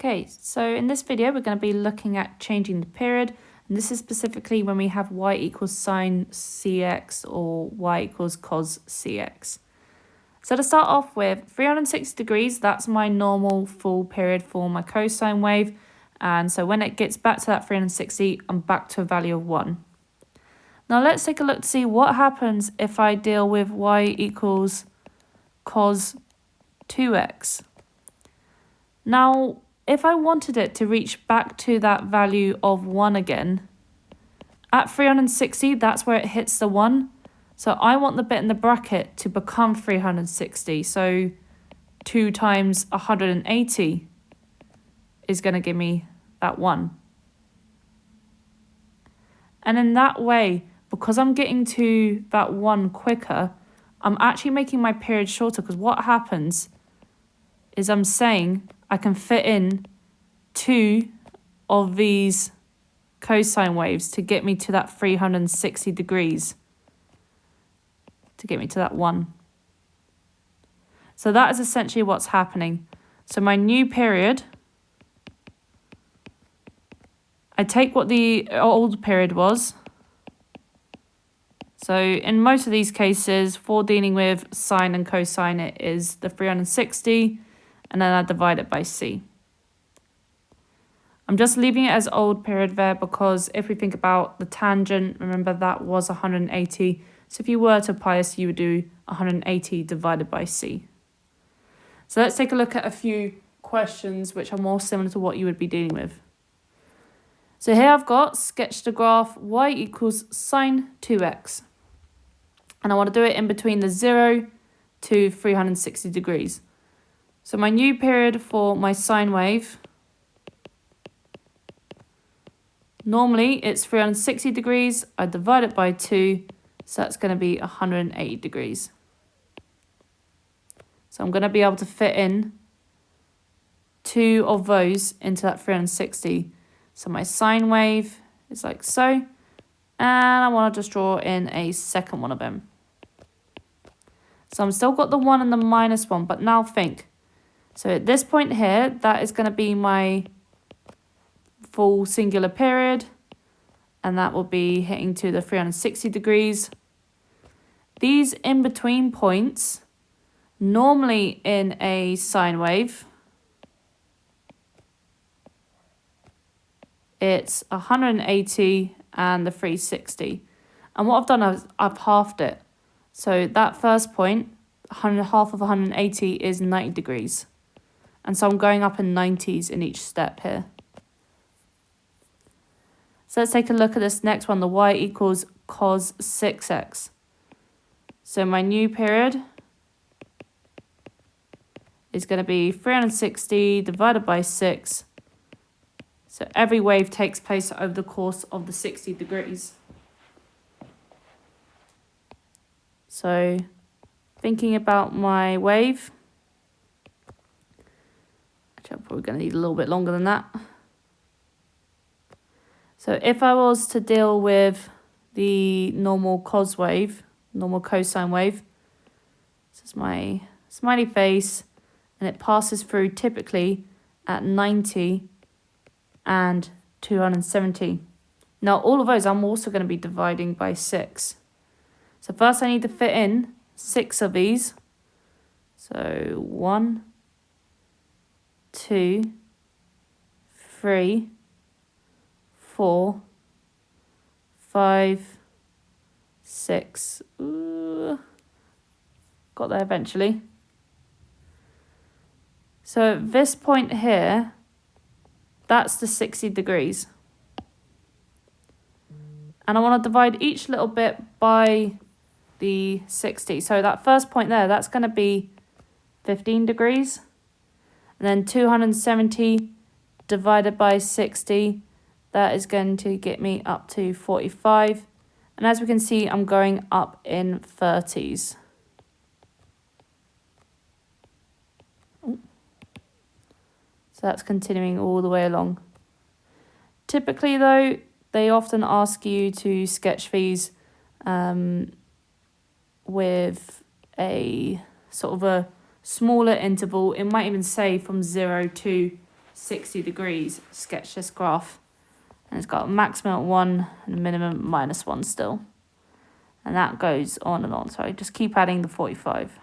Okay, so in this video, we're going to be looking at changing the period. And this is specifically when we have y equals sine cx or y equals cos cx. So to start off with, 360 degrees, that's my normal full period for my cosine wave. And so when it gets back to that 360, I'm back to a value of 1. Now let's take a look to see what happens if I deal with y equals cos 2x. Now, if I wanted it to reach back to that value of 1 again, at 360, that's where it hits the 1. So I want the bit in the bracket to become 360. So 2 times 180 is going to give me that 1. And in that way, because I'm getting to that 1 quicker, I'm actually making my period shorter, because what happens is I'm saying I can fit in 2 of these cosine waves to get me to that 360 degrees, to get me to that 1. So that is essentially what's happening. So my new period, I take what the old period was. So in most of these cases, for dealing with sine and cosine, it is the 360, and then I divide it by c. I'm just leaving it as old period there because if we think about the tangent, remember that was 180. So if you were to apply this, you would do 180 divided by c. So let's take a look at a few questions which are more similar to what you would be dealing with. So here I've got sketch the graph y equals sine 2x. And I want to do it in between the 0 to 360 degrees. So my new period for my sine wave, normally it's 360 degrees. I divide it by 2, so that's going to be 180 degrees. So I'm going to be able to fit in 2 of those into that 360. So my sine wave is like so, and I want to just draw in a second one of them. So I'm still got the 1 and the minus 1, but now think. So at this point here, that is going to be my full singular period, and that will be hitting to the 360 degrees. These in-between points, normally in a sine wave, it's 180 and the 360. And what I've done is I've halved it. So that first point, half of 180 is 90 degrees. And so I'm going up in 90s in each step here. So let's take a look at this next one, the y equals cos 6x. So my new period is going to be 360 divided by 6. So every wave takes place over the course of the 60 degrees. So thinking about my wave, actually I'm probably going to need a little bit longer than that. So if I was to deal with the normal cos wave, normal cosine wave, this is my smiley face, and it passes through typically at 90 and 270. Now all of those I'm also going to be dividing by 6. So first I need to fit in 6 of these. So 1, 2, 3, 4, 5, 6. Ooh, got there eventually. So at this point here, that's the 60 degrees. And I want to divide each little bit by the 60. So that first point there, that's going to be 15 degrees. And then 270 divided by 60, that is going to get me up to 45. And as we can see, I'm going up in 30s. So that's continuing all the way along. Typically though, they often ask you to sketch these with a sort of a smaller interval. It might even say from 0 to 60 degrees. Sketch this graph. And it's got a maximum at 1 and a minimum at -1 still. And that goes on and on. So I just keep adding the 45.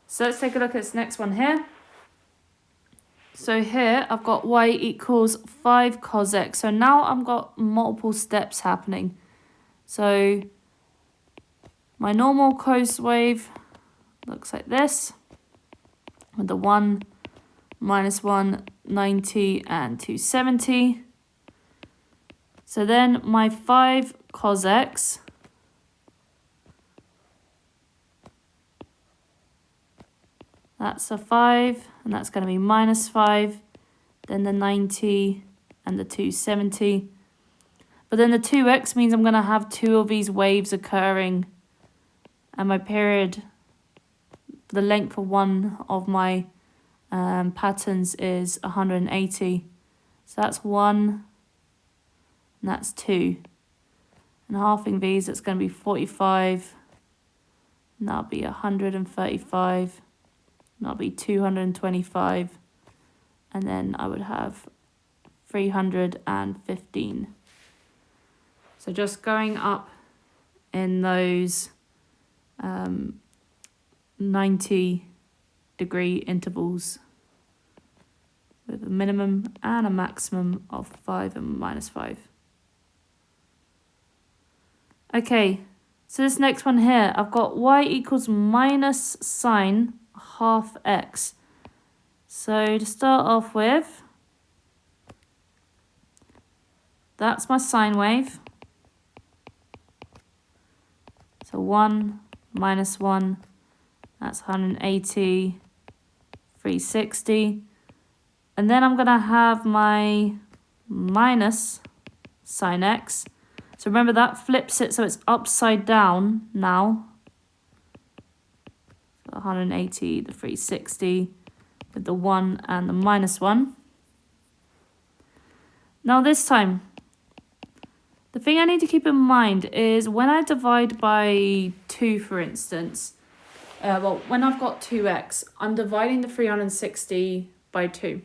So let's take a look at this next one here. So here I've got y equals 5 cosx. So now I've got multiple steps happening. So my normal cos wave looks like this, with the 1, -1, 90, and 270. So then my 5 cosx that's a 5, and that's going to be -5, then the 90, and the 270. But then the 2x means I'm going to have 2 of these waves occurring, and my period, the length of one of my patterns is 180. So that's 1, and that's 2. And halving these, it's going to be 45, and that'll be 135. That'll be 225, and then I would have 315. So just going up in those 90-degree intervals with a minimum and a maximum of 5 and -5. Okay, so this next one here, I've got y equals minus sine half x. So to start off with, that's my sine wave. So 1 -1, that's 180, 360. And then I'm going to have my minus sine x. So remember that flips it so it's upside down now. 180, the 360, with the 1 and the -1. Now this time, the thing I need to keep in mind is when I divide by 2, for instance, when I've got 2x, I'm dividing the 360 by 2.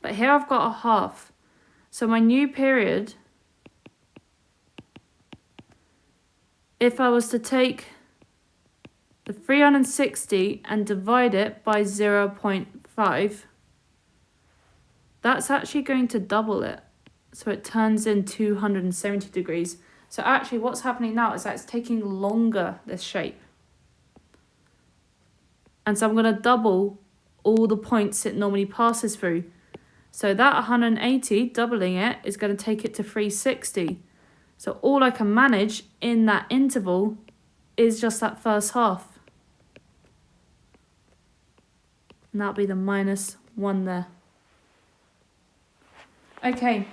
But here I've got a half. So my new period, if I was to take the 360 and divide it by 0.5, that's actually going to double it. So it turns in 270 degrees. So actually what's happening now is that it's taking longer, this shape. And so I'm going to double all the points it normally passes through. So that 180, doubling it, is going to take it to 360. So all I can manage in that interval is just that first half. And that'll be the -1 there. Okay.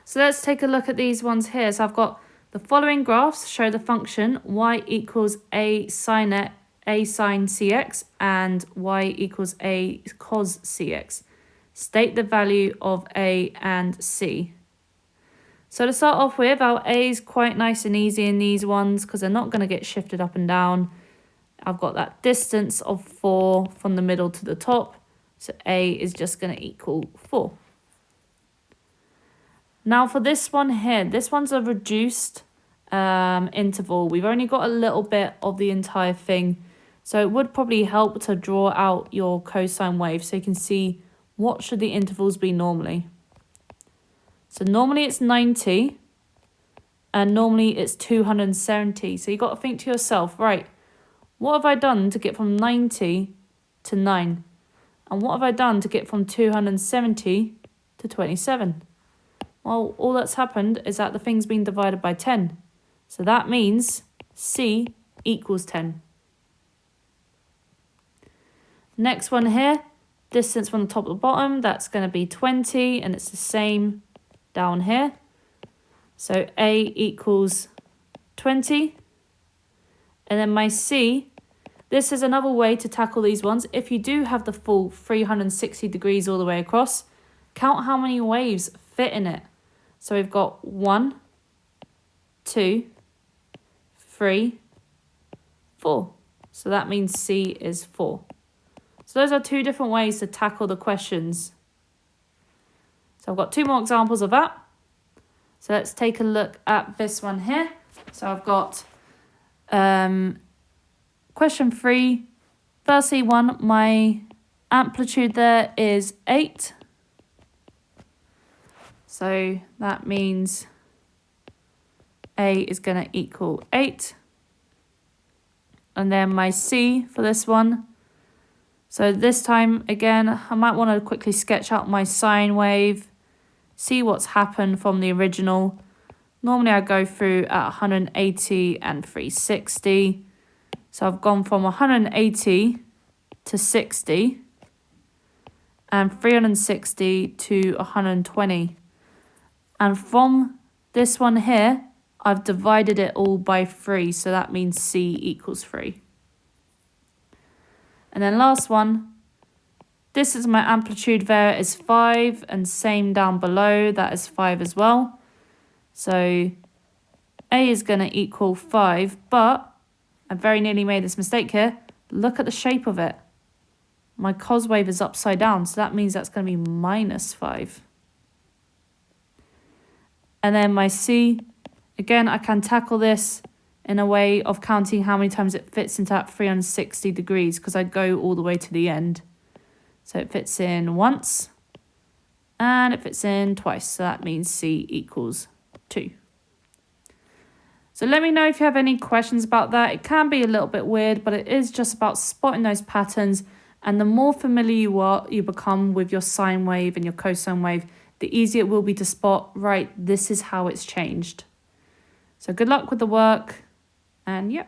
So let's take a look at these ones here. So I've got the following graphs show the function y equals a sine cx and y equals a cos cx. State the value of a and c. So to start off with, our a is quite nice and easy in these ones because they're not going to get shifted up and down. I've got that distance of 4 from the middle to the top. So a is just going to equal 4. Now for this one here, this one's a reduced interval. We've only got a little bit of the entire thing. So it would probably help to draw out your cosine wave so you can see what should the intervals be normally. So normally it's 90 and normally it's 270. So you've got to think to yourself, right, what have I done to get from 90 to 9? And what have I done to get from 270 to 27? Well, all that's happened is that the thing's been divided by 10. So that means C equals 10. Next one here, distance from the top to the bottom, that's going to be 20, and it's the same down here. So A equals 20. And then my C, this is another way to tackle these ones. If you do have the full 360 degrees all the way across, count how many waves fit in it. So we've got 1, 2, 3, 4. So that means C is 4. So those are two different ways to tackle the questions. So I've got two more examples of that. So let's take a look at this one here. So I've got question 3. Firstly, my amplitude there is 8. So that means A is going to equal 8. And then my C for this one. So this time, again, I might want to quickly sketch out my sine wave, see what's happened from the original. Normally I go through at 180 and 360. So I've gone from 180 to 60 and 360 to 120. And from this one here, I've divided it all by 3. So that means C equals 3. And then last one, this is my amplitude there is 5 and same down below, that is 5 as well. So A is going to equal 5, but I very nearly made this mistake here. Look at the shape of it. My cos wave is upside down, so that means that's going to be minus 5. And then my C, again, I can tackle this in a way of counting how many times it fits into that 360 degrees because I go all the way to the end. So it fits in once and it fits in twice. So that means C equals 2. So let me know if you have any questions about that. It can be a little bit weird, but it is just about spotting those patterns. And the more familiar you become with your sine wave and your cosine wave, the easier it will be to spot, right, this is how it's changed. So good luck with the work. And yeah.